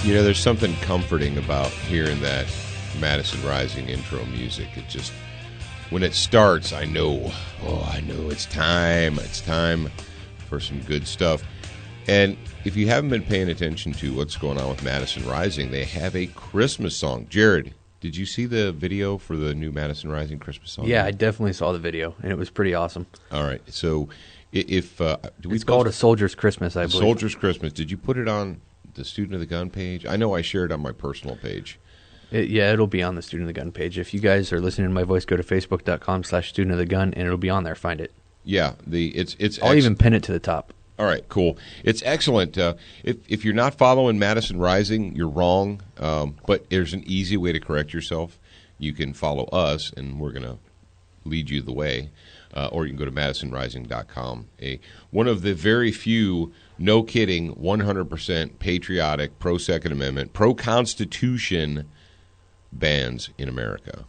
There's something comforting about hearing that Madison Rising intro music. It just, when it starts, I know it's time. It's time for some good stuff. And if you haven't been paying attention to what's going on with Madison Rising, they have a Christmas song. Jared, did you see the video for the new Madison Rising Christmas song? Yeah, I definitely saw the video, and it was pretty awesome. All right. So if it's called A Soldier's Christmas, I believe. Soldier's Christmas. Did you put it on the Student of the Gun page? I know I shared it on my personal page. It'll be on the Student of the Gun page. If you guys are listening to my voice, go to facebook.com/Student of the Gun, and it'll be on there. Find it. Yeah, it's. I'll even pin it to the top. All right, cool. It's excellent. If you're not following Madison Rising, you're wrong. But there's an easy way to correct yourself. You can follow us, and we're going to lead you the way. Or you can go to MadisonRising.com. One of the very few, no kidding, 100% patriotic, pro-Second Amendment, pro-Constitution bands in America.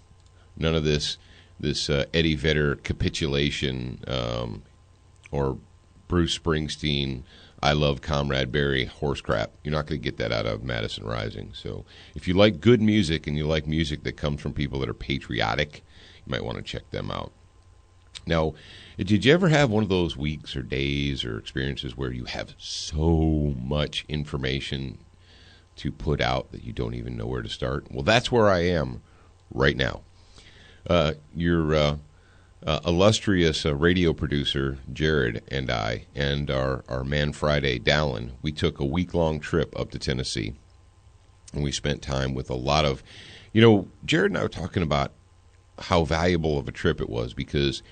None of this Eddie Vedder capitulation or Bruce Springsteen, I love Comrade Barry horse crap. You're not going to get that out of Madison Rising. So if you like good music and you like music that comes from people that are patriotic, you might want to check them out. Now, did you ever have one of those weeks or days or experiences where you have so much information to put out that you don't even know where to start? Well, that's where I am right now. Your illustrious radio producer, Jared, and I, and our man Friday, Dallin, we took a week-long trip up to Tennessee, and we spent time with a lot of, Jared and I were talking about how valuable of a trip it was because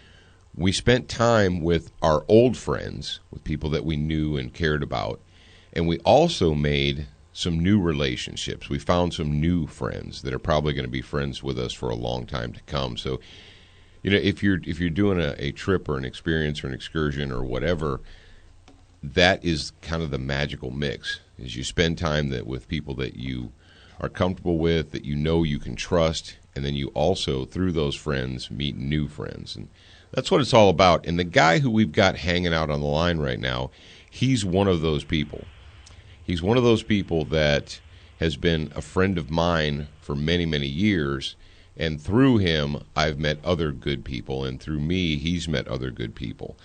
we spent time with our old friends, with people that we knew and cared about, and we also made some new relationships. We found some new friends that are probably going to be friends with us for a long time to come. So, if you're doing a trip or an experience or an excursion or whatever, that is kind of the magical mix, is you spend time with people that you are comfortable with, that you can trust, and then you also, through those friends, meet new friends. And that's what it's all about. And the guy who we've got hanging out on the line right now, he's one of those people. He's one of those people that has been a friend of mine for many, many years. And through him, I've met other good people. And through me, he's met other good people.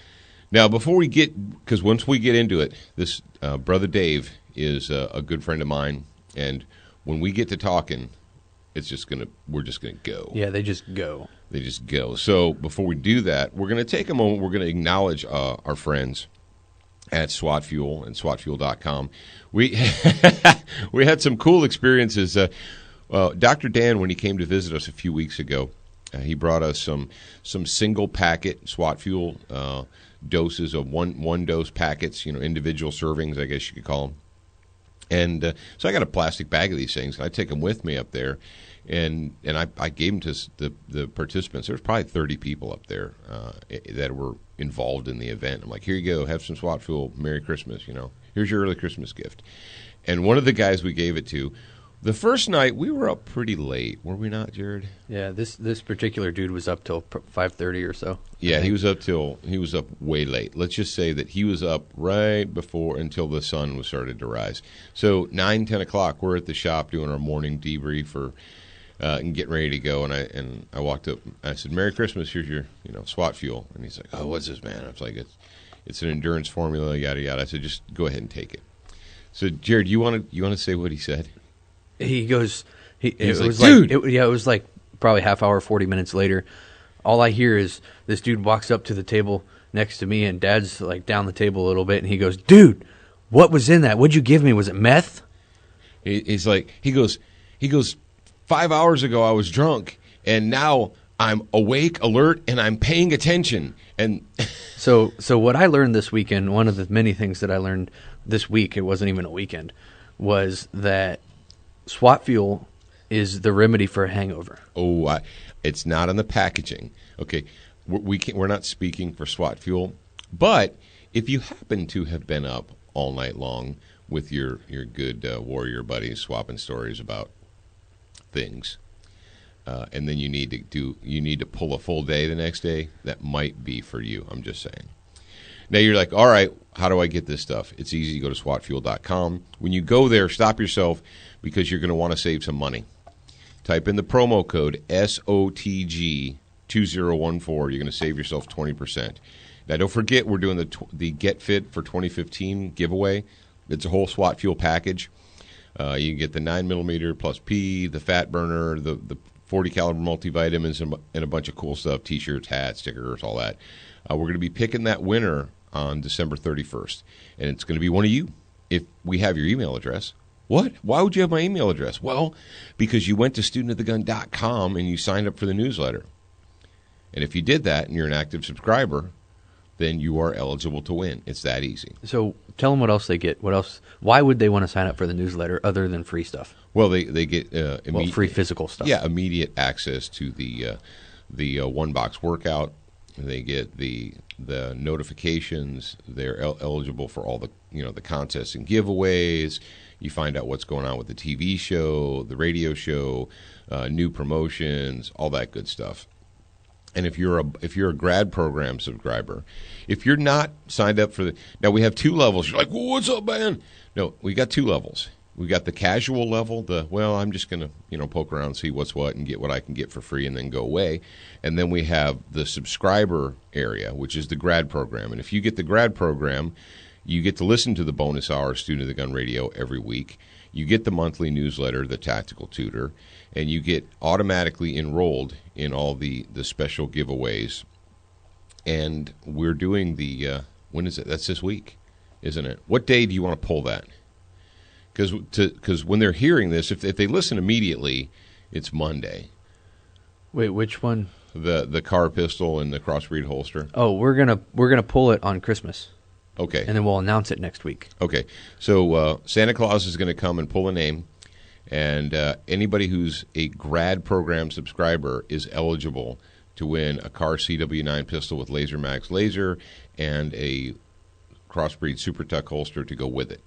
Now, because once we get into it, this Brother Dave is a good friend of mine. And when we get to talking, we're just going to go. Yeah, they just go. They just go. So before we do that, we're going to take a moment. We're going to acknowledge our friends at SWAT Fuel and SWATfuel.com. We had some cool experiences. Dr. Dan, when he came to visit us a few weeks ago, he brought us some single packet SWAT Fuel doses of one dose packets, individual servings, I guess you could call them. And so I got a plastic bag of these things, and I take them with me up there. And I gave them to the participants. There's probably 30 people up there that were involved in the event. I'm like, here you go, have some SWAT Fuel, Merry Christmas, Here's your early Christmas gift. And one of the guys we gave it to, the first night, we were up pretty late, were we not, Jared? Yeah, this particular dude was up till 5:30 or so. Yeah, he was up way late. Let's just say that he was up right until the sun was started to rise. So 9, 10 o'clock, we're at the shop doing our morning debrief and getting ready to go. And I walked up. I said, "Merry Christmas. Here's your SWAT Fuel." And he's like, "Oh, what's this, man?" I was like, "It's an endurance formula, yada yada." I said, "Just go ahead and take it." So, Jared, you want to say what he said? He goes, it was dude! It was like probably half hour, 40 minutes later. All I hear is this dude walks up to the table next to me, and Dad's like down the table a little bit, and he goes, "Dude, what was in that? What'd you give me? Was it meth?" He goes, 5 hours ago I was drunk, and now I'm awake, alert, and I'm paying attention. And so what I learned this weekend, one of the many things that I learned this week, it wasn't even a weekend, was that SWAT Fuel is the remedy for a hangover. Oh, it's not on the packaging. Okay, we're not speaking for SWAT Fuel, but if you happen to have been up all night long with your good warrior buddies swapping stories about things, and then you need to pull a full day the next day, that might be for you. I'm just saying. Now you're like, all right, how do I get this stuff? It's easy. You go to SWATfuel.com. When you go there, stop yourself because you're going to want to save some money. Type in the promo code SOTG2014. You're going to save yourself 20%. Now, don't forget, we're doing the Get Fit for 2015 giveaway. It's a whole SWAT Fuel package. You can get the 9mm plus P, the fat burner, the 40 caliber multivitamins, and a bunch of cool stuff, T-shirts, hats, stickers, all that. We're going to be picking that winner on December 31st, and it's going to be one of you if we have your email address. What? Why would you have my email address? Well, because you went to studentofthegun.com and you signed up for the newsletter. And if you did that and you're an active subscriber, then you are eligible to win. It's that easy. So tell them what else they get. What else? Why would they want to sign up for the newsletter other than free stuff? Well, they get free physical stuff. Yeah, immediate access to the one box workout. They get the notifications. They're eligible for all the contests and giveaways. You find out what's going on with the TV show, the radio show, new promotions, all that good stuff. And if you're a grad program subscriber, if you're not signed up for now we have two levels. You're like, well, what's up, man? No, we got two levels. We got the casual level, I'm just gonna poke around, see what's what, and get what I can get for free, and then go away. And then we have the subscriber area, which is the grad program. And if you get the grad program, you get to listen to the bonus hour Student of the Gun Radio every week. You get the monthly newsletter, the Tactical Tutor, and you get automatically enrolled in all the special giveaways. And we're doing when is it? That's this week, isn't it? What day do you want to pull that? Because when they're hearing this, if they listen immediately, it's Monday. Wait, which one? The car pistol and the crossbreed holster. Oh, we're gonna pull it on Christmas. Okay. And then we'll announce it next week. Okay. So Santa Claus is going to come and pull a name, and anybody who's a grad program subscriber is eligible to win a Car CW9 pistol with Laser Max laser and a crossbreed Super Tuck holster to go with it.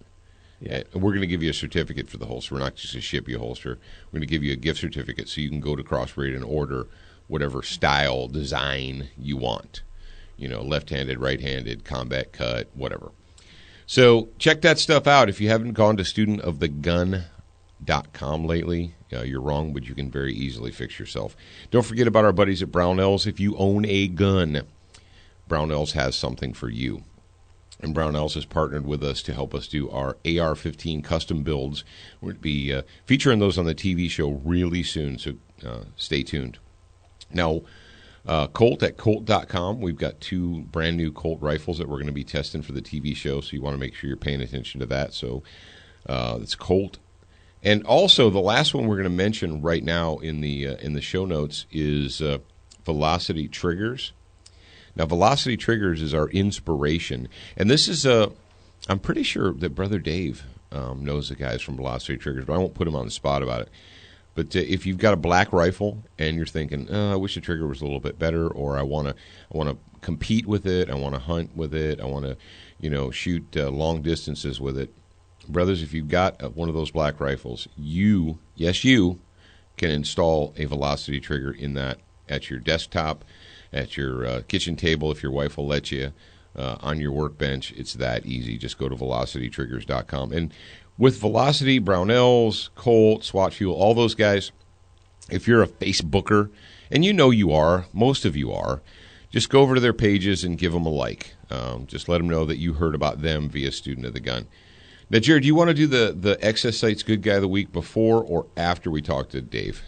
Yeah. And we're going to give you a certificate for the holster. We're not just going to ship you a holster. We're going to give you a gift certificate so you can go to Crossbreed and order whatever style, design you want. Left-handed, right-handed, combat cut, whatever. So check that stuff out. If you haven't gone to studentofthegun.com lately, you're wrong, but you can very easily fix yourself. Don't forget about our buddies at Brownells. If you own a gun, Brownells has something for you. And Brownells has partnered with us to help us do our AR-15 custom builds. We're going to be featuring those on the TV show really soon, so stay tuned. Now, Colt at Colt.com, we've got two brand new Colt rifles that we're going to be testing for the TV show, so you want to make sure you're paying attention to that. So it's Colt. And also, the last one we're going to mention right now in the show notes is Velocity Triggers. Now, Velocity Triggers is our inspiration. And this is I'm pretty sure that Brother Dave knows the guys from Velocity Triggers, but I won't put him on the spot about it. But if you've got a black rifle and you're thinking, I wish the trigger was a little bit better, or I want to compete with it, I want to hunt with it, I want to shoot long distances with it. Brothers, if you've got one of those black rifles, you can install a Velocity trigger in that at your desktop, at your kitchen table, if your wife will let you, on your workbench. It's that easy. Just go to velocitytriggers.com. And with Velocity, Brownells, Colt, SWAT Fuel, all those guys, if you're a Facebooker, and you are, most of you are, just go over to their pages and give them a like. Just let them know that you heard about them via Student of the Gun. Now, Jared, do you want to do the Excess Sights Good Guy of the Week before or after we talk to Dave?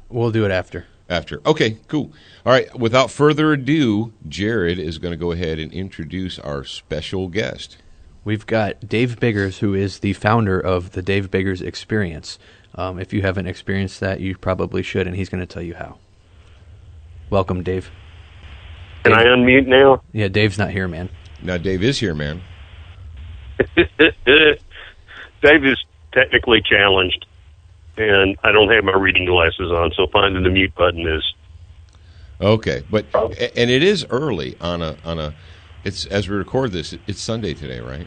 We'll do it after. After. Okay, cool. All right, without further ado, Jared is going to go ahead and introduce our special guest. We've got Dave Biggers, who is the founder of the Dave Biggers Experience. If you haven't experienced that, you probably should, and he's going to tell you how. Welcome, Dave. Can I unmute now? Yeah, Dave's not here, man. Now, Dave is here, man. Dave is technically challenged, and I don't have my reading glasses on, so finding the mute button is... Okay, and it is early on a. It's as we record this. It's Sunday today, right?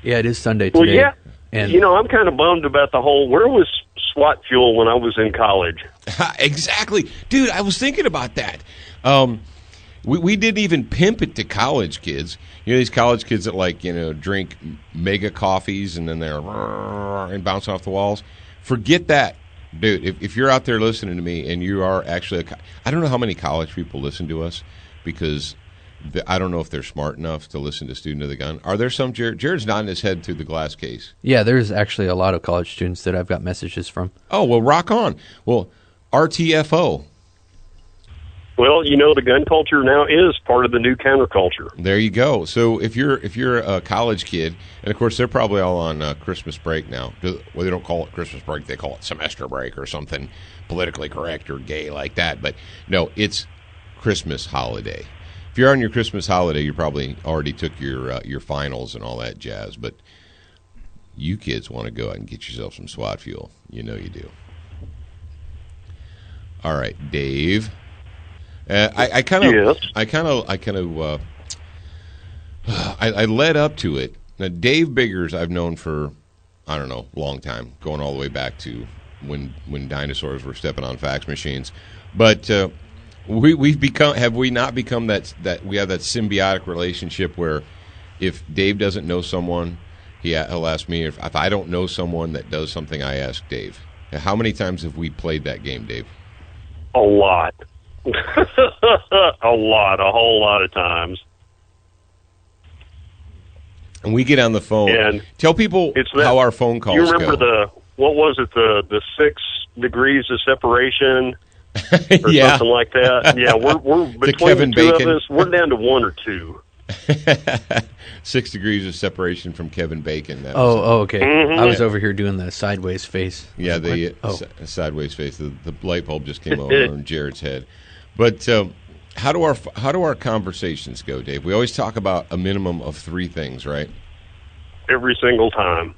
Yeah, it is Sunday today. Well, yeah. And I'm kind of bummed about the whole. Where was SWAT Fuel when I was in college? Exactly, dude. I was thinking about that. We didn't even pimp it to college kids. You know, these college kids that drink mega coffees and then they're and bounce off the walls. Forget that, dude. If you're out there listening to me and you are actually, I don't know how many college people listen to us because I don't know if they're smart enough to listen to Student of the Gun. Are there some? Jared's nodding his head through the glass case. Yeah, there's actually a lot of college students that I've got messages from. Oh, well, rock on. Well, RTFO. Well, the gun culture now is part of the new counterculture. There you go. So if you're a college kid, and of course they're probably all on Christmas break now. Well, they don't call it Christmas break; they call it semester break or something politically correct or gay like that. But no, it's Christmas holiday. If you're on your Christmas holiday, you probably already took your finals and all that jazz. But you kids want to go out and get yourself some SWAT fuel. You know you do. All right, Dave. I led up to it. Now, Dave Biggers, I've known for, I don't know, a long time, going all the way back to when dinosaurs were stepping on fax machines. But we've become, have we not become that we have that symbiotic relationship where if Dave doesn't know someone, he'll ask me. If I don't know someone that does something, I ask Dave. How many times have we played that game, Dave? A lot. A whole lot of times. And we get on the phone. And tell people how our phone calls go. You remember the 6 degrees of separation or yeah. something like that? Yeah, we're between the two of us, we're down to 1 or 2. 6 degrees of separation from Kevin Bacon. Okay. Mm-hmm. I was over here doing the sideways face. Yeah, the sideways face. The light bulb just came over on Jared's head. But how do our conversations go, Dave? We always talk about a minimum of 3 things, right? Every single time.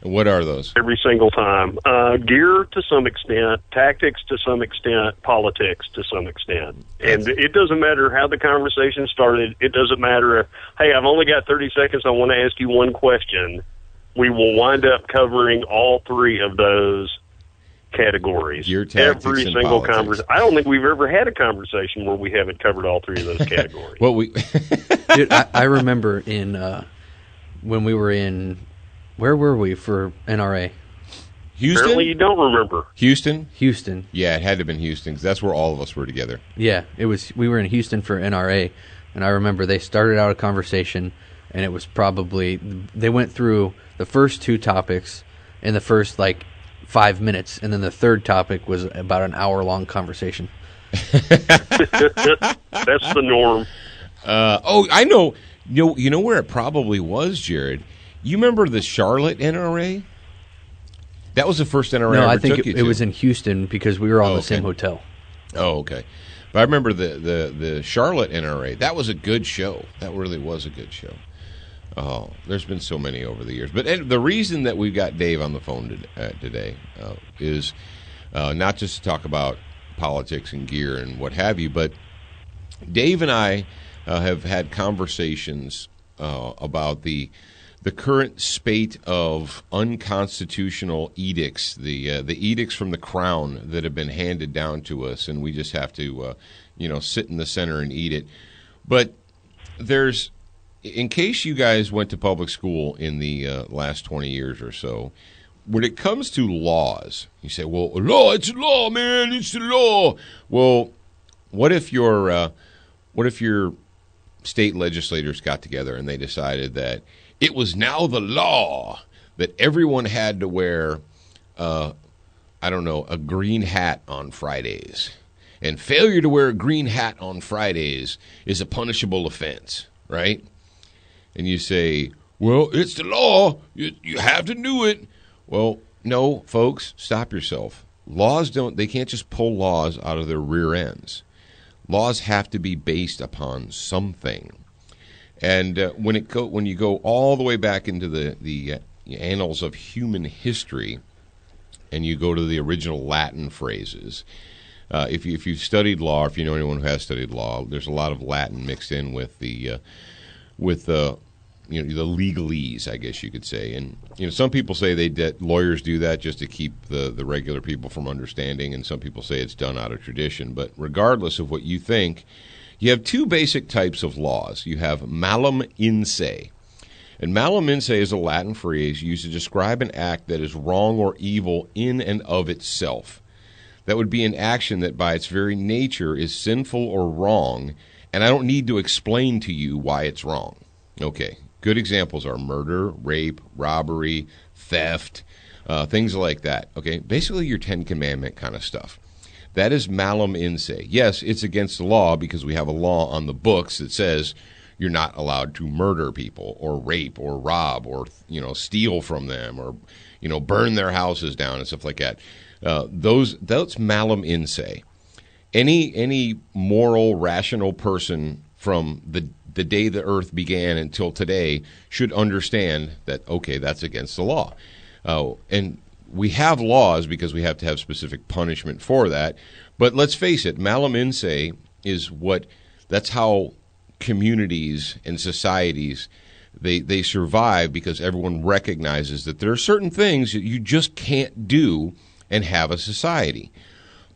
And what are those? Every single time. Gear to some extent, tactics to some extent, politics to some extent. And it doesn't matter how the conversation started. It doesn't matter if, hey, I've only got 30 seconds. I want to ask you one question. We will wind up covering all 3 of those categories. Gear, tactics, every and single politics. conversation. I don't think we've ever had a conversation where we haven't covered all 3 of those categories. Well, Dude, I remember when we were in, where were we for NRA? Houston? Apparently you don't remember. Houston? Houston. Yeah, it had to have been Houston because that's where all of us were together. Yeah, we were in Houston for NRA, and I remember they started out a conversation, and it was probably, they went through the first 2 topics in the first, 5 minutes, and then the third topic was about an hour-long conversation. That's the norm. I know. You know where it probably was, Jared? You remember the Charlotte NRA? That was the first NRA No, I I ever think took you it to. was in Houston because we were all in the same hotel. Oh, okay. But I remember the Charlotte NRA. That was a good show. That really was a good show. Oh, there's been so many over the years. But the reason that we've got Dave on the phone today is not just to talk about politics and gear and what have you, but Dave and I have had conversations about the current spate of unconstitutional edicts, the edicts from the crown that have been handed down to us, and we just have to sit in the center and eat it. But there's, in case you guys went to public school in the last 20 years or so, when it comes to laws, you say, well, law, it's law, man, it's the law. Well, what if your state legislators got together and they decided that it was now the law that everyone had to wear, a green hat on Fridays. And failure to wear a green hat on Fridays is a punishable offense, right? And you say, well, it's the law. You have to do it. Well, no, folks, stop yourself. They can't just pull laws out of their rear ends. Laws have to be based upon something. And when you go all the way back into the annals of human history, and you go to the original Latin phrases, if you've studied law, or if you know anyone who has studied law, there's a lot of Latin mixed in with the legalese, I guess you could say. And some people say that lawyers do that just to keep the regular people from understanding, and some people say it's done out of tradition. But regardless of what you think, You have two basic types of laws. You have malum in se. And malum in se is a Latin phrase used to describe an act that is wrong or evil in and of itself. That would be an action that by its very nature is sinful or wrong, and I don't need to explain to you why it's wrong. Okay, good examples are murder, rape, robbery, theft, things like that. Okay, basically your Ten Commandment kind of stuff. That is malum in se. Yes, it's against the law because we have a law on the books that says you're not allowed to murder people or rape or rob or, steal from them or, burn their houses down and stuff like that. That's malum in se. Any moral, rational person from the day the earth began until today should understand that, okay, that's against the law. And we have laws because we have to have specific punishment for that. But let's face it, malum in se that's how communities and societies, they survive because everyone recognizes that there are certain things that you just can't do and have a society.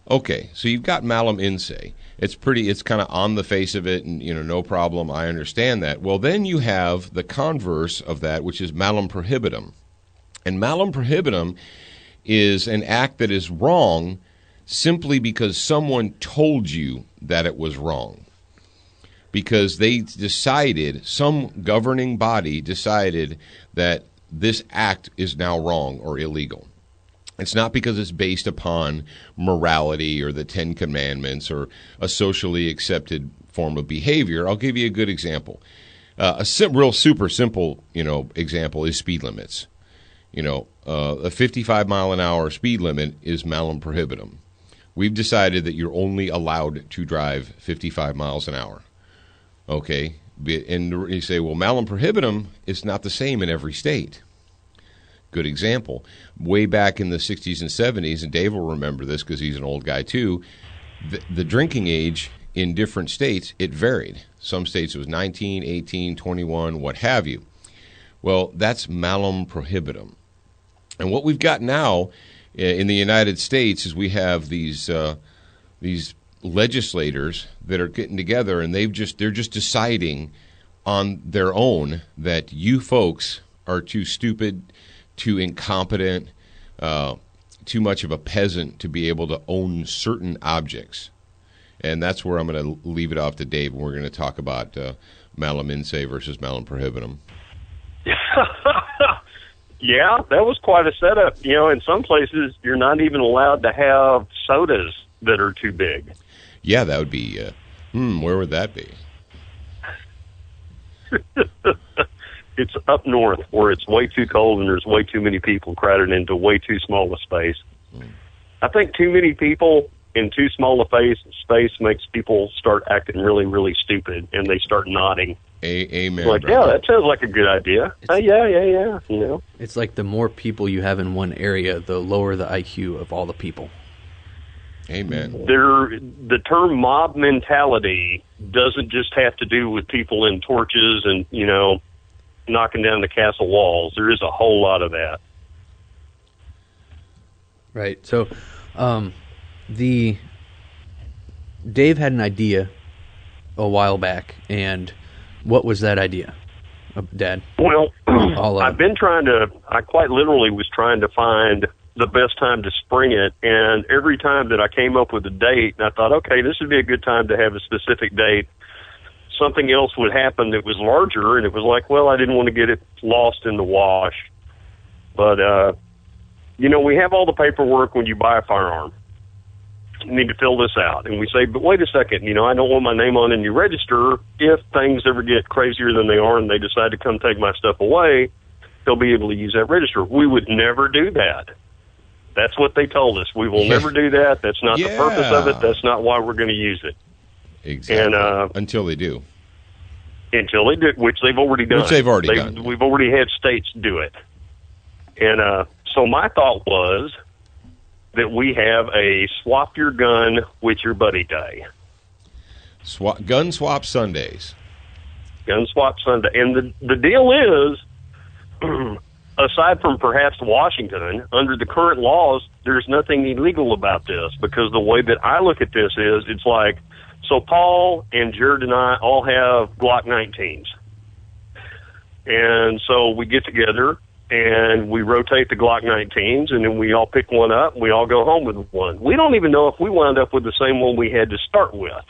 Okay, so you've got malum in se. It's kind of on the face of it, and no problem. I understand that. Well, then you have the converse of that, which is malum prohibitum. And malum prohibitum is an act that is wrong simply because someone told you that it was wrong. Because some governing body decided that this act is now wrong or illegal. It's not because it's based upon morality or the Ten Commandments or a socially accepted form of behavior. I'll give you a good example. Real super simple, example is speed limits. A 55 mile an hour speed limit is malum prohibitum. We've decided that you're only allowed to drive 55 miles an hour. Okay, and you say, well, malum prohibitum is not the same in every state. Good example. Way back in the 60s and 70s, and Dave will remember this because he's an old guy too, the drinking age in different states, it varied. Some states it was 19, 18, 21, what have you. Well, that's malum prohibitum. And what we've got now in the United States is we have these legislators that are getting together, and they're just deciding on their own that you folks are too stupid, too incompetent, too much of a peasant to be able to own certain objects. And that's where I'm going to leave it off to Dave, and we're going to talk about malum in se versus malum prohibitum. Yeah, that was quite a setup. In some places, you're not even allowed to have sodas that are too big. Yeah, that would be, where would that be? It's up north where it's way too cold and there's way too many people crowded into way too small a space. I think too many people in too small a space makes people start acting really, really stupid, and they start nodding. Amen. Like, brother. yeah, that sounds like a good idea. Yeah. It's like the more people you have in one area, the lower the IQ of all the people. Amen. The term mob mentality doesn't just have to do with people in torches and, knocking down the castle walls. There is a whole lot of that. Right. So, Dave had an idea a while back, and what was that idea, Dad? Well, I quite literally was trying to find the best time to spring it, and every time that I came up with a date, and I thought, okay, this would be a good time to have a specific date, something else would happen that was larger, and it was like, well, I didn't want to get it lost in the wash. But, we have all the paperwork when you buy a firearm. You need to fill this out. And we say, but wait a second, I don't want my name on any register. If things ever get crazier than they are and they decide to come take my stuff away, they'll be able to use that register. We would never do that. That's what they told us. We will never do that. That's not the purpose of it. That's not why we're going to use it. Exactly. And, until they do. Until they do, which they've already done. Done. We've already had states do it. And so my thought was that we have a swap your gun with your buddy day. Gun swap Sundays. Gun swap Sunday. And the deal is, aside from perhaps Washington, under the current laws, there's nothing illegal about this, because the way that I look at this is, it's like So Paul and Jared and I all have Glock 19s. And so we get together and we rotate the Glock 19s, and then we all pick one up and we all go home with one. We don't even know if we wound up with the same one we had to start with.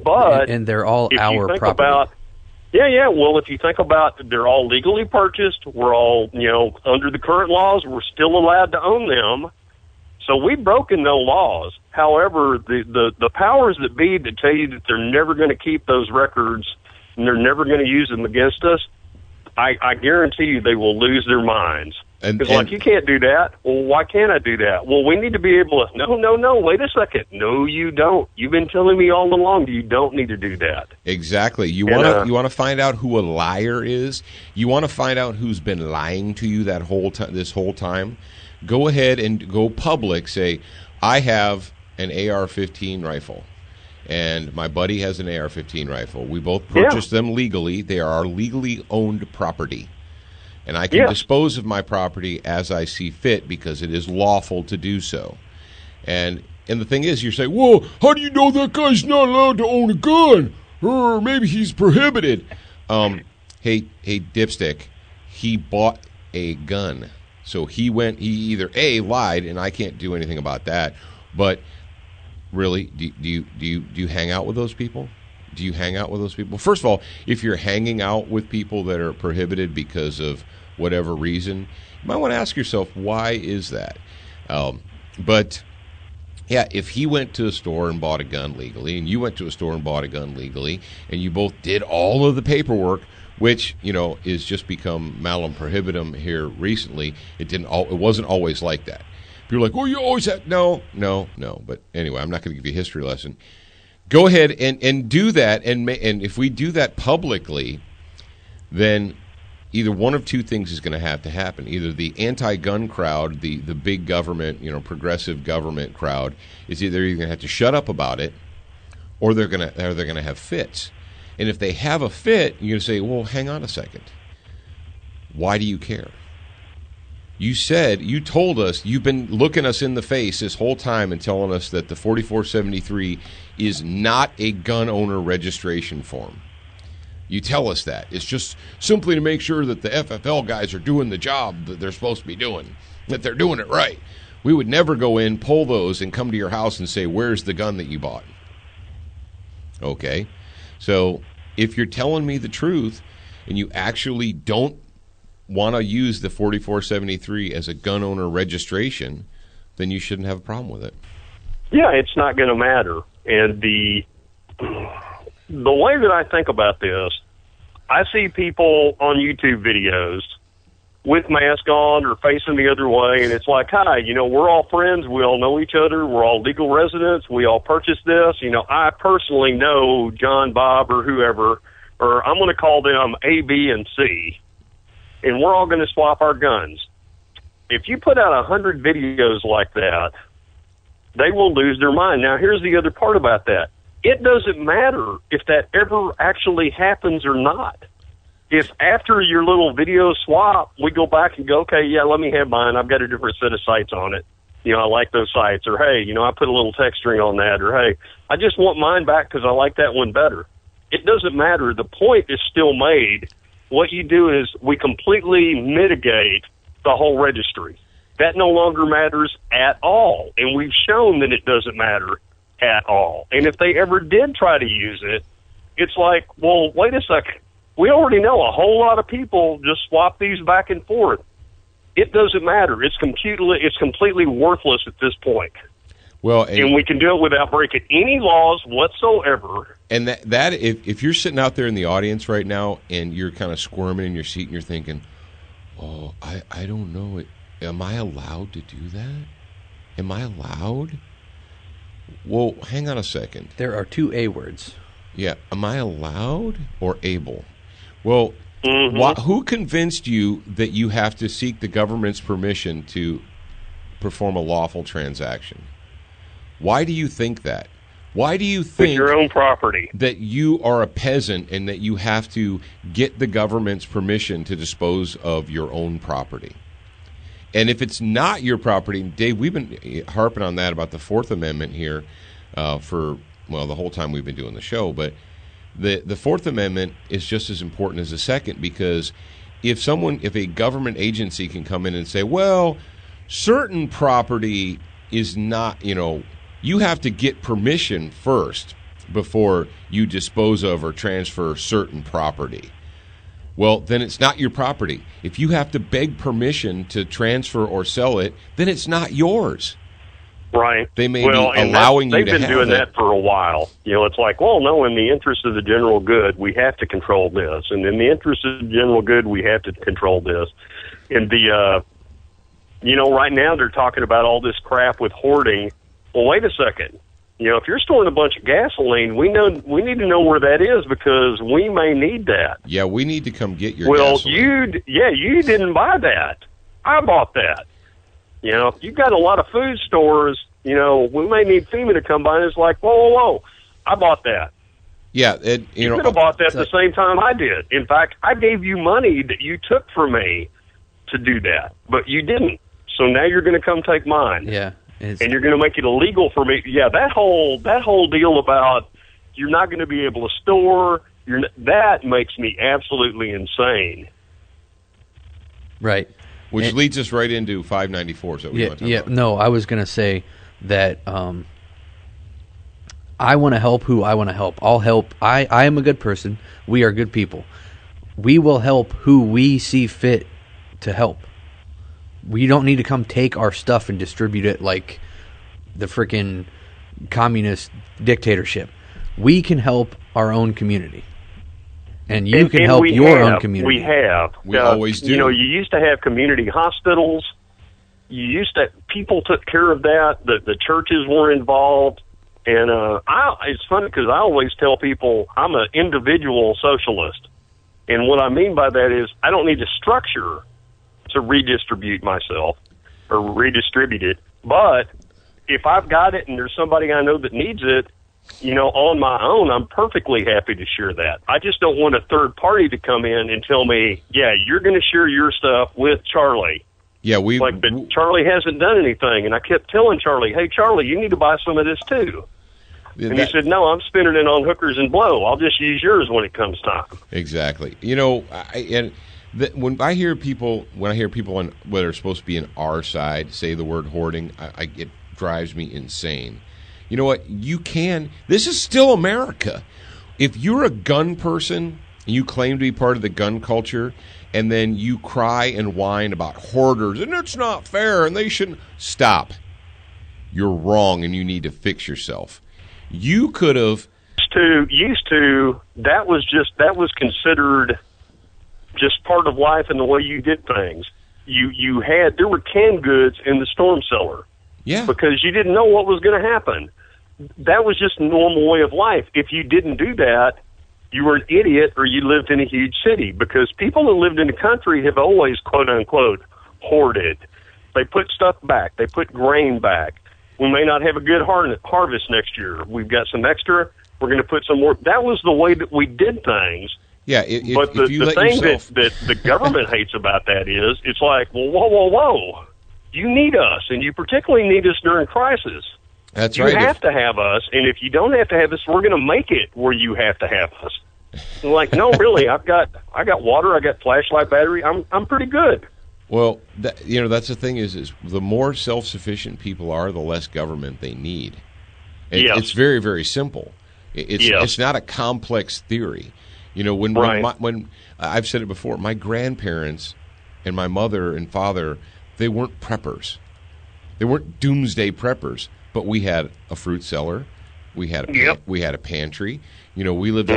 But and they're all if our you think property. about, well, if you think about, they're all legally purchased. We're all, under the current laws, we're still allowed to own them. So we've broken no laws. However, the powers that be that tell you that they're never going to keep those records and they're never going to use them against us, I guarantee you they will lose their minds. Because, you can't do that. Well, why can't I do that? Well, we need to be able to, no, wait a second. No, you don't. You've been telling me all along you don't need to do that. Exactly. You want to find out who a liar is? You want to find out who's been lying to you this whole time? Go ahead and go public. Say, I have an AR-15 rifle, and my buddy has an AR-15 rifle. We both purchased them legally. They are our legally owned property. And I can dispose of my property as I see fit because it is lawful to do so. And the thing is, you're saying, well, how do you know that guy's not allowed to own a gun? Or maybe he's prohibited. Hey, Dipstick, he bought a gun. So he either A, lied, and I can't do anything about that, but really, do you hang out with those people? Do you hang out with those people? First of all, if you're hanging out with people that are prohibited because of whatever reason, you might want to ask yourself, why is that? But, yeah, if he went to a store and bought a gun legally, and you went to a store and bought a gun legally, and you both did all of the paperwork, which, is just become malum prohibitum here recently, it wasn't always like that. You're like, well, you always had... No. But anyway, I'm not going to give you a history lesson. Go ahead and do that, and if we do that publicly, then either one of two things is going to happen. Either the anti-gun crowd, the big government, progressive government crowd, is either you're going to have to shut up about it, or they're going to have fits. And if they have a fit, you're going to say, well, hang on a second. Why do you care? You told us, you've been looking us in the face this whole time and telling us that the 4473 is not a gun owner registration form. You tell us that. It's just simply to make sure that the FFL guys are doing the job that they're supposed to be doing, that they're doing it right. We would never go in, pull those, and come to your house and say, where's the gun that you bought? Okay. So if you're telling me the truth and you actually don't want to use the 4473 as a gun owner registration, then you shouldn't have a problem with it. Yeah, it's not going to matter. And the way that I think about this, I see people on YouTube videos with mask on or facing the other way, and it's like, hi, we're all friends, we all know each other, we're all legal residents, we all purchased this. I personally know John, Bob, or whoever, or I'm going to call them A, B, and C, and we're all going to swap our guns. If you put out 100 videos like that, they will lose their mind. Now, here's the other part about that. It doesn't matter if that ever actually happens or not. If after your little video swap, we go back and go, okay, yeah, let me have mine. I've got a different set of sights on it. I like those sights. Or, hey, I put a little texturing on that. Or, hey, I just want mine back because I like that one better. It doesn't matter. The point is still made. What you do is we completely mitigate the whole registry. That no longer matters at all. And we've shown that it doesn't matter at all. And if they ever did try to use it, it's like, well, wait a second. We already know a whole lot of people just swap these back and forth. It doesn't matter. It's completely worthless at this point. Well, and we can do it without breaking any laws whatsoever. And that if you're sitting out there in the audience right now and you're kind of squirming in your seat and you're thinking, oh, I don't know, am I allowed to do that? Am I allowed? Well, hang on a second. There are two A words. Yeah, am I allowed or able? Well, who convinced you that you have to seek the government's permission to perform a lawful transaction? Why do you think that? Why do you think with your own property that you are a peasant and that you have to get the government's permission to dispose of your own property? And if it's not your property, Dave, we've been harping on that about the Fourth Amendment here for well, the whole time we've been doing the show, but the Fourth Amendment is just as important as the Second, because if a government agency can come in and say, well, certain property is not, you have to get permission first before you dispose of or transfer certain property. Well, then it's not your property. If you have to beg permission to transfer or sell it, then it's not yours. Right. They may be allowing you to have it. They've been doing that for a while. It's like, well, no, in the interest of the general good, we have to control this. And in the interest of the general good, we have to control this. And right now they're talking about all this crap with hoarding. Well, wait a second. If you're storing a bunch of gasoline, we need to know where that is, because we may need that. Yeah, we need to come get your gasoline. Well, you didn't buy that. I bought that. If you've got a lot of food stores, we may need FEMA to come by, and it's like, whoa, I bought that. Yeah, you could have bought that at the same time I did. In fact, I gave you money that you took from me to do that, but you didn't. So now you're going to come take mine. Yeah. And you're going to make it illegal for me. Yeah, that whole deal about you're not going to be able to store, that makes me absolutely insane. Right. Which leads us right into 594. So no, I was going to say that I want to help who I want to help. I'll help. I am a good person. We are good people. We will help who we see fit to help. We don't need to come take our stuff and distribute it like the freaking communist dictatorship. We can help our own community. And you can help your own community. We have. We always do. You used to have community hospitals. People took care of that. The churches were involved. And it's funny because I always tell people I'm an individual socialist. And what I mean by that is I don't need a structure to redistribute myself or redistribute it. But if I've got it and there's somebody I know that needs it, on my own, I'm perfectly happy to share that. I just don't want a third party to come in and tell me, yeah, you're going to share your stuff with Charlie. Yeah, but Charlie hasn't done anything. And I kept telling Charlie, hey, Charlie, you need to buy some of this too. And he said, no, I'm spending it on hookers and blow. I'll just use yours when it comes time. Exactly. When I hear people on what are supposed to be on our side say the word hoarding, it drives me insane. You know what? This is still America. If you're a gun person and you claim to be part of the gun culture, and then you cry and whine about hoarders and it's not fair and they shouldn't, stop. You're wrong and you need to fix yourself. You could have used to that was considered just part of life and the way you did things. There were canned goods in the storm cellar. Yeah. Because you didn't know what was going to happen. That was just a normal way of life. If you didn't do that, you were an idiot or you lived in a huge city, because people who lived in the country have always, quote unquote, hoarded. They put stuff back. They put grain back. We may not have a good harvest next year. We've got some extra. We're going to put some more. That was the way that we did things. Yeah, but the thing that the government hates about that is, it's like, well, whoa. You need us, and you particularly need us during crisis. That's right. You have to have us, and if you don't have to have us, we're going to make it where you have to have us. And like, no, really, I got water, I got flashlight battery. I'm pretty good. Well, that's the thing is the more self-sufficient people are, the less government they need. It's very, very simple. It's not a complex theory. When I've said it before, my grandparents and my mother and father, they weren't preppers. They weren't doomsday preppers, but we had a fruit cellar. We had a pantry. We lived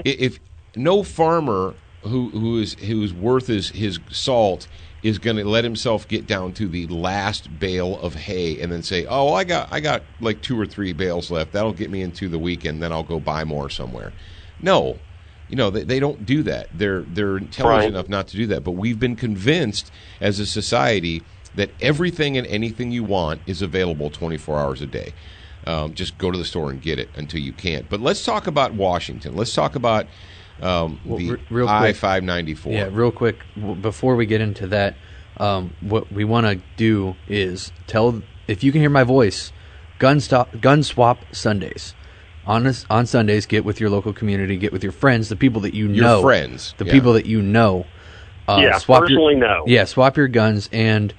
if no farmer who's worth his salt is going to let himself get down to the last bale of hay and then say, "Oh, I got like 2 or 3 bales left. That'll get me into the weekend. Then I'll go buy more somewhere." No, they don't do that. They're intelligent enough not to do that. But we've been convinced as a society that everything and anything you want is available 24 hours a day. Just go to the store and get it until you can't. But let's talk about Washington. Let's talk about the I-594. Yeah, real quick, before we get into that, what we want to do is if you can hear my voice, Gun Swap Sundays. on Sundays, get with your local community, get with your friends, the people that you Your know. friends. The Yeah. people that you know. Personally, no. Yeah, swap your guns. And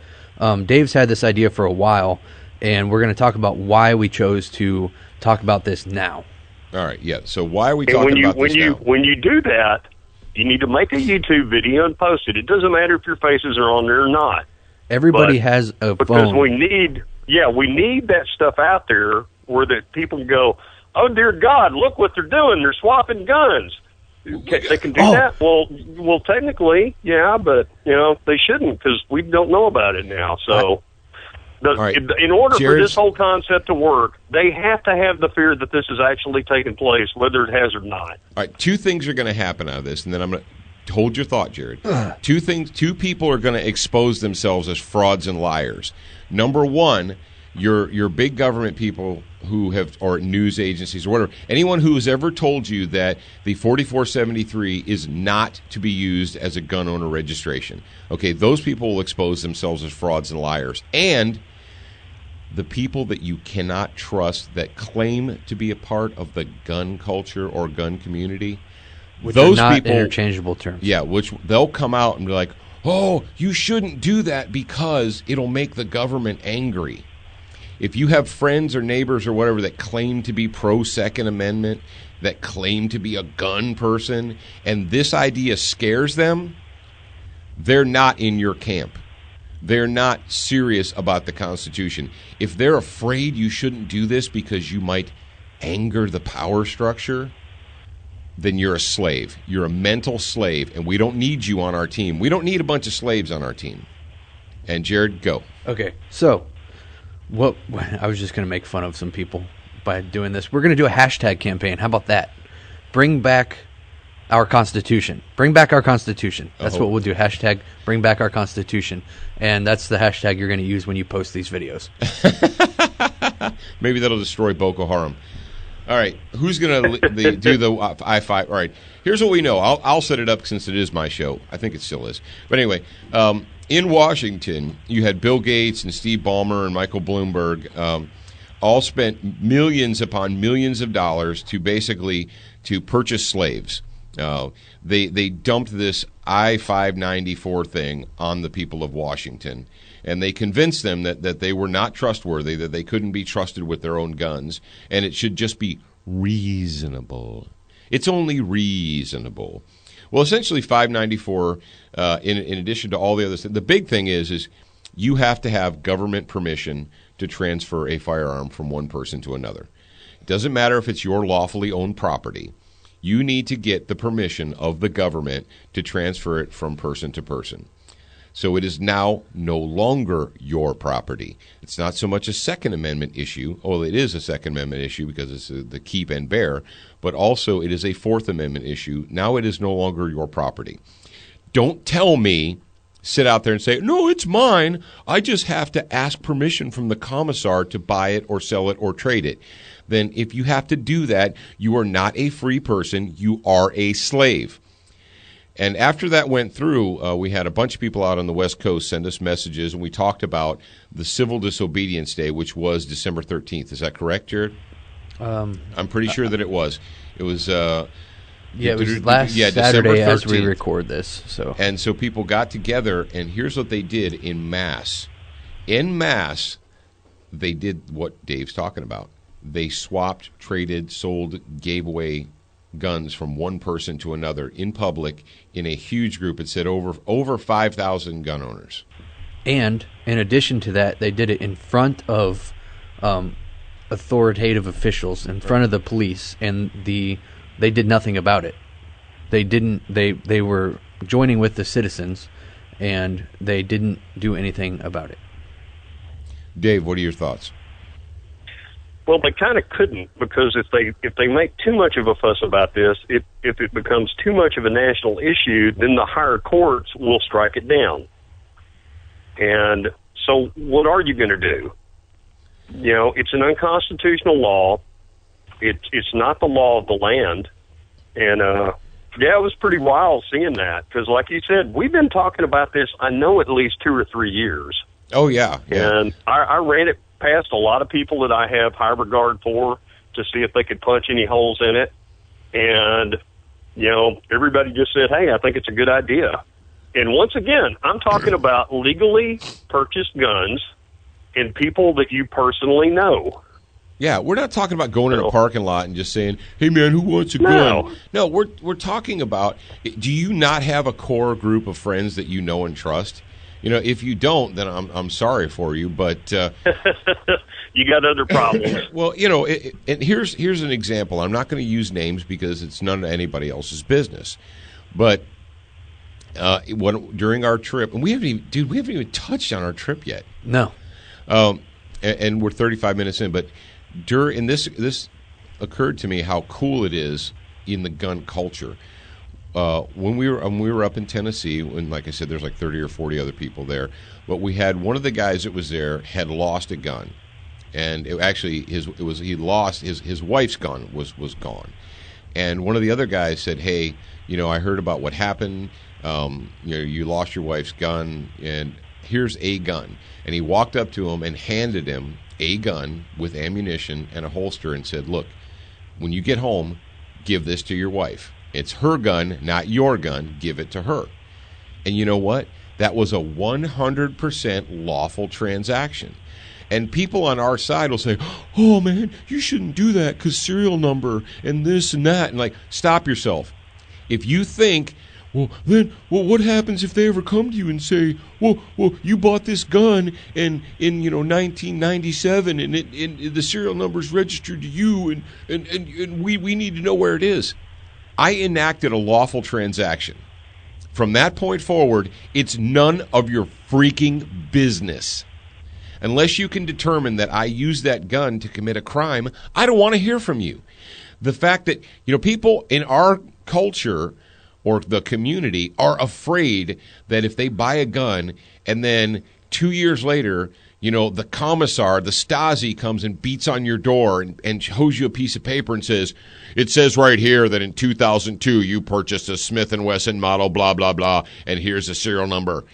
Dave's had this idea for a while, and we're going to talk about why we chose to talk about this now. All right, yeah. So why are we And talking about this now? when you do that, you need to make a YouTube video and post it. It doesn't matter if your faces are on there or not. Everybody But- has a Because phone. we need that stuff out there where that people can go, oh dear God, look what they're doing. They're swapping guns. They can do Oh. that. Well, technically, yeah, but they shouldn't because we don't know about it now. So, right. in order for Jared's- this whole concept to work, they have to have the fear that this is actually taking place, whether it has or not. All right, two things are going to happen out of this, and then I'm going to hold your thought, Jared. Two people are going to expose themselves as frauds and liars. Number one, your big government people who have, or news agencies or whatever, anyone who has ever told you that the 4473 is not to be used as a gun owner registration. Okay, those people will expose themselves as frauds and liars. And the people that you cannot trust that claim to be a part of the gun culture or gun community, which those are not people, interchangeable terms. yeah, which they'll come out and be like, "Oh, you shouldn't do that because it'll make the government angry." If you have friends or neighbors or whatever that claim to be pro Second Amendment, that claim to be a gun person, and this idea scares them, they're not in your camp. They're not serious about the Constitution. If they're afraid you shouldn't do this because you might anger the power structure, then you're a slave. You're a mental slave, and we don't need you on our team. We don't need a bunch of slaves on our team. And Jared, go. Okay, so what I was just going to make fun of some people by doing this. We're going to do a hashtag campaign. How about that? Bring back our Constitution. Bring back our Constitution. That's what we'll do. Hashtag bring back our Constitution. And that's the hashtag you're going to use when you post these videos. Maybe that'll destroy Boko Haram. All right, who's going to do the I-5? All right, here's what we know. I'll set it up since it is my show. I think it still is. But anyway, in Washington, you had Bill Gates and Steve Ballmer and Michael Bloomberg all spent millions upon millions of dollars to basically to purchase slaves. They dumped this I-594 thing on the people of Washington, and they convinced them that they were not trustworthy, that they couldn't be trusted with their own guns, and it should just be reasonable. It's only reasonable. Well, essentially, 594, in addition to all the other things, the big thing is you have to have government permission to transfer a firearm from one person to another. It doesn't matter if it's your lawfully owned property. You need to get the permission of the government to transfer it from person to person. So it is now no longer your property. It's not so much a Second Amendment issue. Well, it is a Second Amendment issue because it's the keep and bear, but also it is a Fourth Amendment issue. Now it is no longer your property. Don't tell me, sit out there and say, no, it's mine. I just have to ask permission from the commissar to buy it or sell it or trade it. Then if you have to do that, you are not a free person. You are a slave. And after that went through, we had a bunch of people out on the West Coast send us messages, and we talked about the Civil Disobedience Day, which was December 13th. Is that correct, Jared? I'm pretty sure that it was. It was... yeah, it was last Saturday as we record this. And so people got together, and here's what they did in mass. In mass, they did what Dave's talking about. They swapped, traded, sold, gave away guns from one person to another in public in a huge group. It said over 5,000 gun owners. And in addition to that, they did it in front of authoritative officials, in front of the police, and they did nothing about it. They didn't. They were joining with the citizens, and they didn't do anything about it. Dave, what are your thoughts? Well, they kind of couldn't, because if they make too much of a fuss about this, if it becomes too much of a national issue, then the higher courts will strike it down. And so what are you going to do? You know, it's an unconstitutional law. It's not the law of the land. And, yeah, it was pretty wild seeing that, because like you said, we've been talking about this, I know, at least 2 or 3 years. Oh, yeah. And I ran it past a lot of people that I have high regard for, to see if they could punch any holes in it. And, everybody just said, hey, I think it's a good idea. And once again, I'm talking about legally purchased guns and people that you personally know. Yeah, we're not talking about going in a parking lot and just saying, hey, man, who wants a gun? No, we're talking about, do you not have a core group of friends that you know and trust? If you don't, then I'm sorry for you, but you got other problems. Well, and here's an example. I'm not going to use names because it's none of anybody else's business. But during our trip, and we haven't even touched on our trip yet. No. And we're 35 minutes in, but this occurred to me how cool it is in the gun culture. When we were up in Tennessee, when, like I said, there's like 30 or 40 other people there, but we had one of the guys that was there had lost a gun, and he lost his wife's gun was gone, and one of the other guys said, hey, I heard about what happened. You lost your wife's gun, and here's a gun, and he walked up to him and handed him a gun with ammunition and a holster and said, look, when you get home, give this to your wife. It's her gun, not your gun. Give it to her. And you know what? That was a 100% lawful transaction. And people on our side will say, oh, man, you shouldn't do that because serial number and this and that. And like, stop yourself. If you think, what happens if they ever come to you and say, well, you bought this gun in 1997 and the serial number's registered to you and we need to know where it is. I enacted a lawful transaction. From that point forward, it's none of your freaking business. Unless you can determine that I used that gun to commit a crime, I don't want to hear from you. The fact that, people in our culture or the community are afraid that if they buy a gun and then 2 years later, the commissar, the Stasi comes and beats on your door and shows you a piece of paper and says, it says right here that in 2002 you purchased a Smith & Wesson model, blah, blah, blah, and here's the serial number,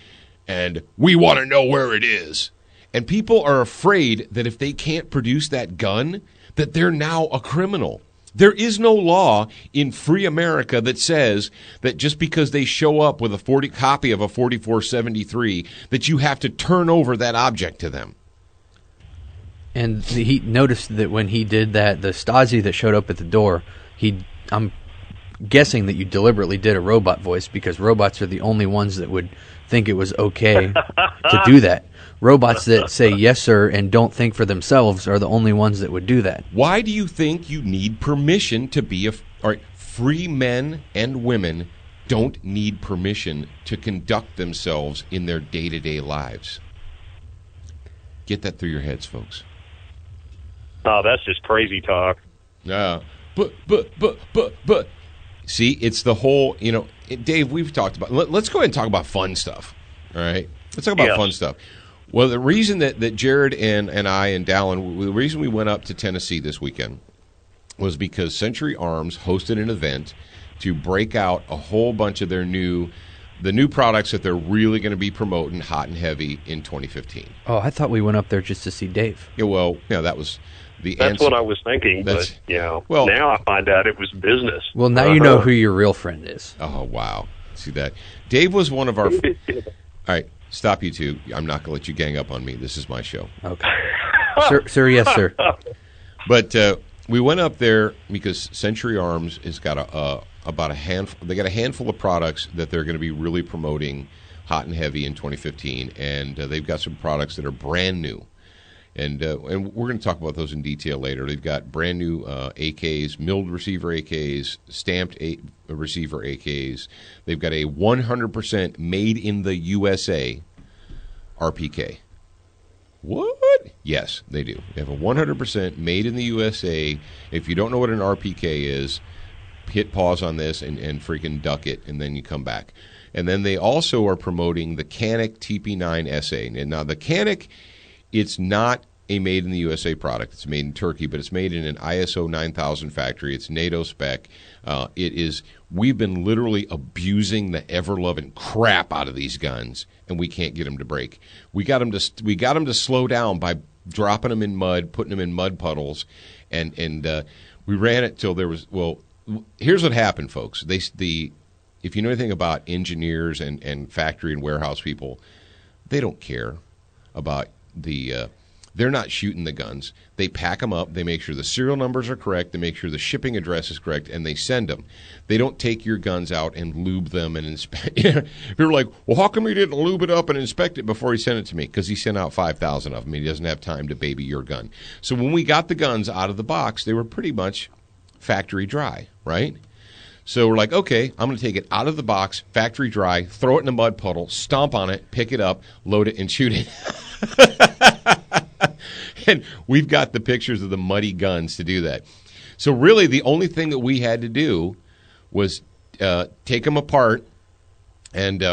and we want to know where it is. And people are afraid that if they can't produce that gun, that they're now a criminal. There is no law in free America that says that just because they show up with a copy of a 4473 that you have to turn over that object to them. And he noticed that when he did that, the Stasi that showed up at the door, I'm guessing that you deliberately did a robot voice because robots are the only ones that would think it was okay to do that. Robots that say yes, sir, and don't think for themselves are the only ones that would do that. Why do you think you need permission to be all right, free men and women don't need permission to conduct themselves in their day-to-day lives? Get that through your heads, folks. Oh, that's just crazy talk. But. See, it's the whole, Dave, we've talked about, let's go ahead and talk about fun stuff, all right? Let's talk about fun stuff. Well, the reason that Jared and I and Dallin, the reason we went up to Tennessee this weekend was because Century Arms hosted an event to break out a whole bunch of the new products that they're really going to be promoting hot and heavy in 2015. Oh, I thought we went up there just to see Dave. Yeah, well, that was the That's answer. what I was thinking, but now I find out it was business. Well, now you know who your real friend is. Oh, wow. See that? Dave was one of our... All right, stop you two. I'm not going to let you gang up on me. This is my show. Okay. Sir, yes, sir. But we went up there because Century Arms has got about a handful. They got a handful of products that they're going to be really promoting hot and heavy in 2015, and they've got some products that are brand new. And we're going to talk about those in detail later. They've got brand new AKs, milled receiver AKs, stamped receiver AKs. They've got a 100% made in the USA RPK. What? Yes, they do. They have a 100% made in the USA. If you don't know what an RPK is, hit pause on this and freaking duck it, and then you come back. And then they also are promoting the Canik TP9 SA. And now the Canik, it's not a made in the USA product. It's made in Turkey, but it's made in an ISO 9000 factory. It's NATO spec. We've been literally abusing the ever-loving crap out of these guns, and we can't get them to break. We got them to slow down by dropping them in mud, putting them in mud puddles, and we ran it till there was here's what happened, folks. If you know anything about engineers and factory and warehouse people, they don't care about they're not shooting the guns. They pack them up. They make sure the serial numbers are correct. They make sure the shipping address is correct, and they send them. They don't take your guns out and lube them and inspect. You're like, well, how come he didn't lube it up and inspect it before he sent it to me? Because he sent out 5,000 of them. He doesn't have time to baby your gun. So when we got the guns out of the box, they were pretty much factory dry, right? So we're like, okay, I'm going to take it out of the box, factory dry, throw it in a mud puddle, stomp on it, pick it up, load it, and shoot it. And we've got the pictures of the muddy guns to do that. So really the only thing that we had to do was take them apart. And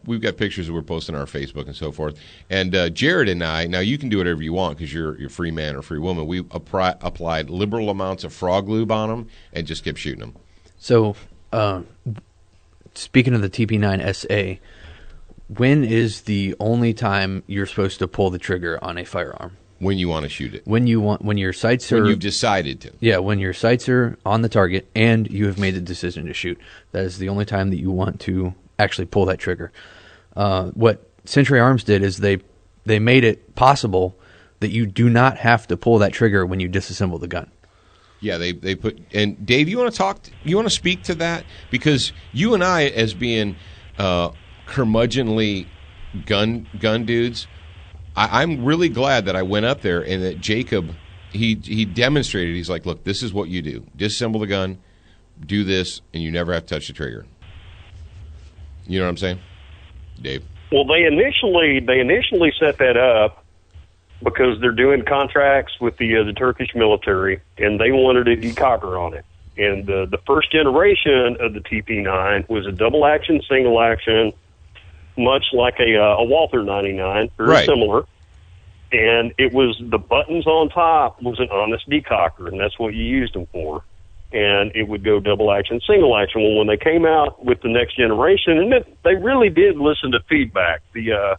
we've got pictures that we're posting on our Facebook and so forth. And Jared and I, now you can do whatever you want because you're free man or free woman. We applied liberal amounts of frog lube on them and just kept shooting them. So, speaking of the TP9SA, when is the only time you're supposed to pull the trigger on a firearm? When you want to shoot it. When your sights are... When you've decided to. Yeah, when your sights are on the target and you have made the decision to shoot. That is the only time that you want to actually pull that trigger. What Century Arms did is they made it possible that you do not have to pull that trigger when you disassemble the gun. Yeah, they put... And Dave, you want to speak to that? Because you and I, as being curmudgeonly gun dudes... I'm really glad that I went up there and that Jacob, he demonstrated. He's like, look, this is what you do. Disassemble the gun, do this, and you never have to touch the trigger. You know what I'm saying, Dave? Well, they initially set that up because they're doing contracts with the Turkish military, and they wanted a decocker on it. And the first generation of the TP9 was a double action, single action, much like a Walther 99, very similar. And it was the buttons on top was an honest decocker, and that's what you used them for. And it would go double action, single action. Well, when they came out with the next generation, and they really did listen to feedback. The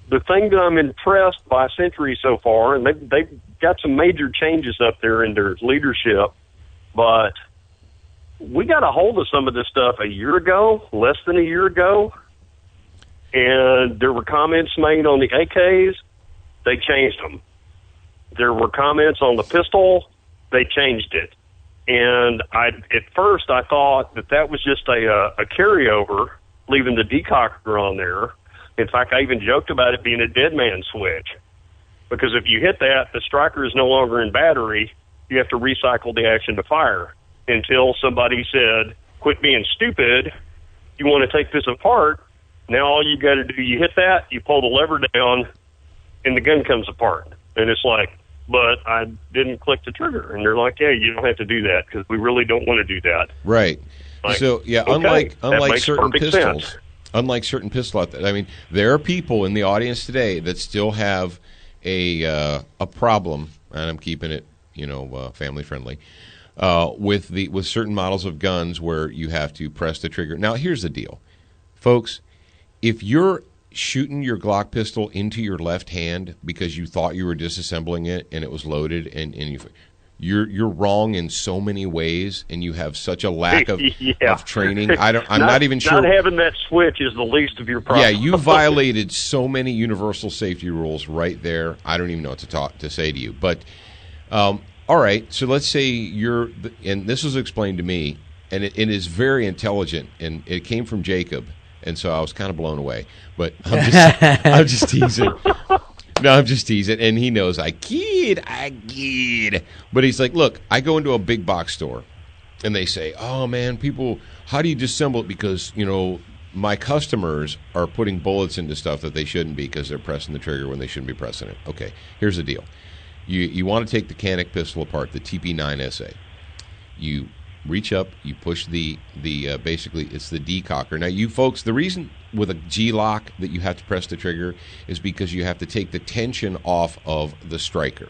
thing that I'm impressed by Century so far, and they've got some major changes up there in their leadership, but we got a hold of some of this stuff a year ago, less than a year ago. And there were comments made on the AKs. They changed them. There were comments on the pistol. They changed it. And at first I thought that was just a carryover, leaving the decocker on there. In fact, I even joked about it being a dead man switch. Because if you hit that, the striker is no longer in battery. You have to recycle the action to fire. Until somebody said, quit being stupid. You want to take this apart. Now all you got to do, you hit that, you pull the lever down, and the gun comes apart. And it's like, but I didn't click the trigger. And they're like, yeah, you don't have to do that because we really don't want to do that. Right. Like, so, yeah, okay, unlike certain pistols, sense. Unlike certain pistols out there, I mean, there are people in the audience today that still have a problem, and I'm keeping it, family friendly, with certain models of guns where you have to press the trigger. Now, here's the deal, folks. If you're shooting your Glock pistol into your left hand because you thought you were disassembling it and it was loaded, and you're wrong in so many ways, and you have such a lack of training. I'm not even sure. Not having that switch is the least of your problems. Yeah, you violated so many universal safety rules right there. I don't even know what to say to you. But all right, so let's say and this was explained to me, and it is very intelligent, and it came from Jacob. And so I was kind of blown away. But I'm just teasing. No, I'm just teasing. And he knows I kid. But he's like, look, I go into a big box store, and they say, oh, man, people, how do you disassemble it? Because, my customers are putting bullets into stuff that they shouldn't be because they're pressing the trigger when they shouldn't be pressing it. Okay, here's the deal. You want to take the Canik pistol apart, the TP9SA. You reach up, you push the basically it's the decocker. Now, you folks, the reason with a G-lock that you have to press the trigger is because you have to take the tension off of the striker.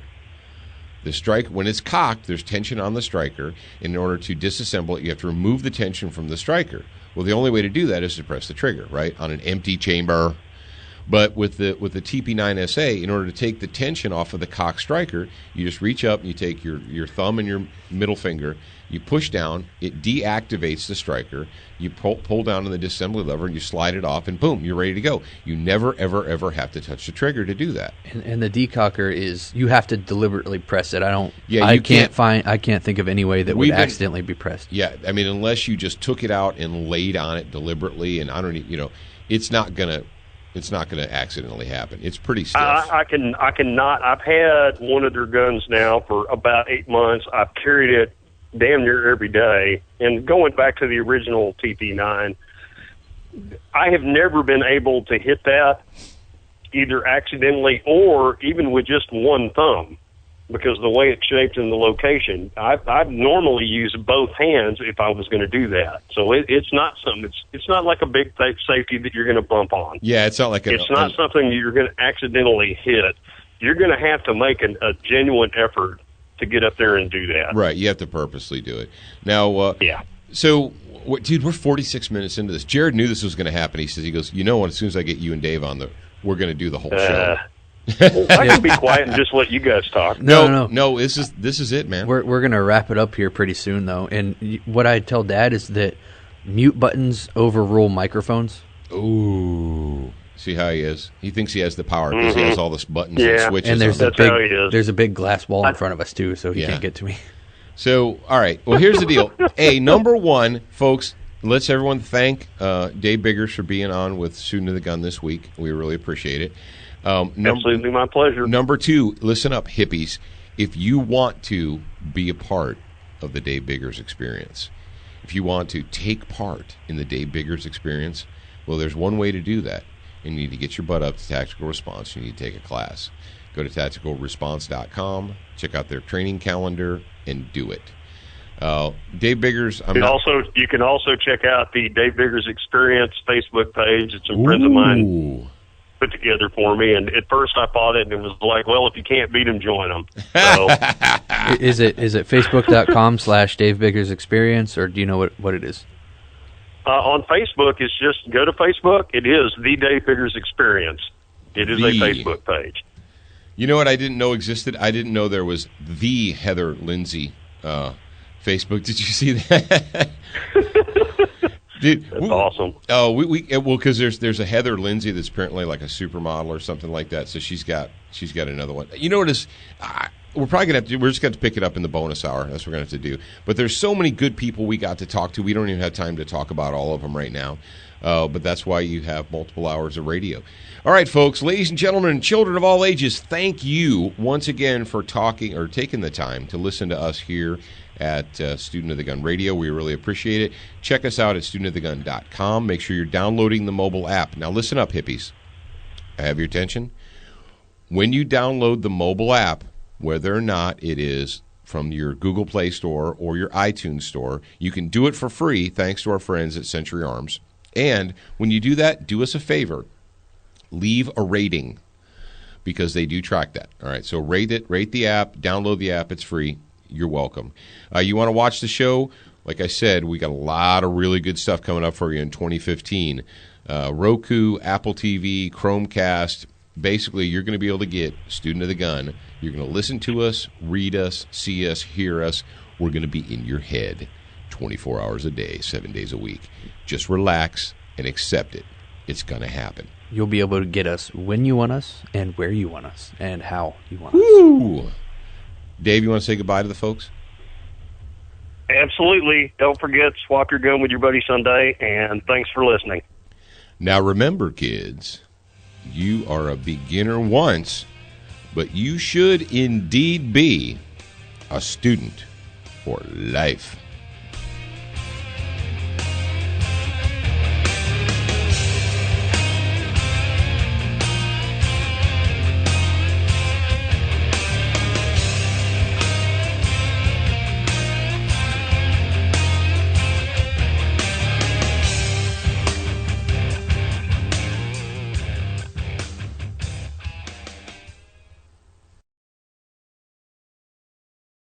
The strike, when it's cocked, there's tension on the striker. In order to disassemble it, you have to remove the tension from the striker. Well, the only way to do that is to press the trigger, right, on an empty chamber. But with the TP9SA, in order to take the tension off of the cock striker, you just reach up and you take your thumb and your middle finger, you push down, it deactivates the striker, you pull down on the disassembly lever, and you slide it off, and boom, you're ready to go. You never, ever, ever have to touch the trigger to do that. And the decocker is, you have to deliberately press it. Yeah, I can't think of any way that would accidentally be pressed. Yeah, I mean, unless you just took it out and laid on it deliberately, and I don't, it's not gonna accidentally happen. It's pretty stiff. I cannot. I've had one of their guns now for about 8 months. I've carried it damn near every day. And going back to the original TP9, I have never been able to hit that either accidentally or even with just one thumb, because the way it's shaped in the location. I'd normally use both hands if I was going to do that. So it's not something. It's not like a big safety that you're going to bump on. Yeah, it's not like it's not something you're going to accidentally hit. You're going to have to make a genuine effort to get up there and do that. Right, you have to purposely do it. Now, yeah. So, dude, we're 46 minutes into this. Jared knew this was going to happen. He goes, what? As soon as I get you and Dave on, we're going to do the whole show. Well, I can be quiet and just let you guys talk. No. This is it, man. We're going to wrap it up here pretty soon, though. And what I tell Dad is that mute buttons overrule microphones. Ooh. See how he is? He thinks he has the power because he has all this buttons and switches. And there's a big glass wall in front of us, too, so he Yeah. can't get to me. So, all right. Well, here's the deal. Number one, folks, let's everyone thank Dave Biggers for being on with Student of the Gun this week. We really appreciate it. Absolutely my pleasure. Number two, listen up, hippies. If you want to be a part of the Dave Biggers experience, if you want to take part in the Dave Biggers experience, well, there's one way to do that. You need to get your butt up to Tactical Response. You need to take a class. Go to tacticalresponse.com, check out their training calendar, and do it. Dave Biggers. You can also check out the Dave Biggers Experience Facebook page. It's some friends of mine put together for me. And at first I thought it, and it was like, well, if you can't beat them, join them. So, is it facebook.com/Dave Biggers Experience, or do you know what it is? On Facebook, it's just go to Facebook. It is the Dave Biggers Experience. It is a Facebook page. You know what I didn't know existed? I didn't know there was the Heather Lindsay Facebook. Did you see that? That's awesome. Oh, because there's a Heather Lindsay that's apparently like a supermodel or something like that. So she's got another one. You know what is? We're probably gonna have to. We're just going to pick it up in the bonus hour. That's what we're going to have to do. But there's so many good people we got to talk to. We don't even have time to talk about all of them right now. But that's why you have multiple hours of radio. All right, folks, ladies and gentlemen, and children of all ages, thank you once again for taking the time to listen to us here at Student of the Gun Radio. We really appreciate it. Check us out at studentofthegun.com. Make sure you're downloading the mobile app. Now, listen up, hippies. I have your attention. When you download the mobile app, whether or not it is from your Google Play Store or your iTunes Store, you can do it for free thanks to our friends at Century Arms. And when you do that, do us a favor. Leave a rating because they do track that. All right, so rate the app, download the app. It's free. You're welcome. You want to watch the show? Like I said, we got a lot of really good stuff coming up for you in 2015. Roku, Apple TV, Chromecast. Basically, you're going to be able to get Student of the Gun. You're going to listen to us, read us, see us, hear us. We're going to be in your head 24 hours a day, 7 days a week. Just relax and accept it. It's going to happen. You'll be able to get us when you want us and where you want us and how you want us. Dave, you want to say goodbye to the folks? Absolutely. Don't forget, swap your gun with your buddy Sunday, and thanks for listening. Now remember, kids, you are a beginner once, but you should indeed be a student for life.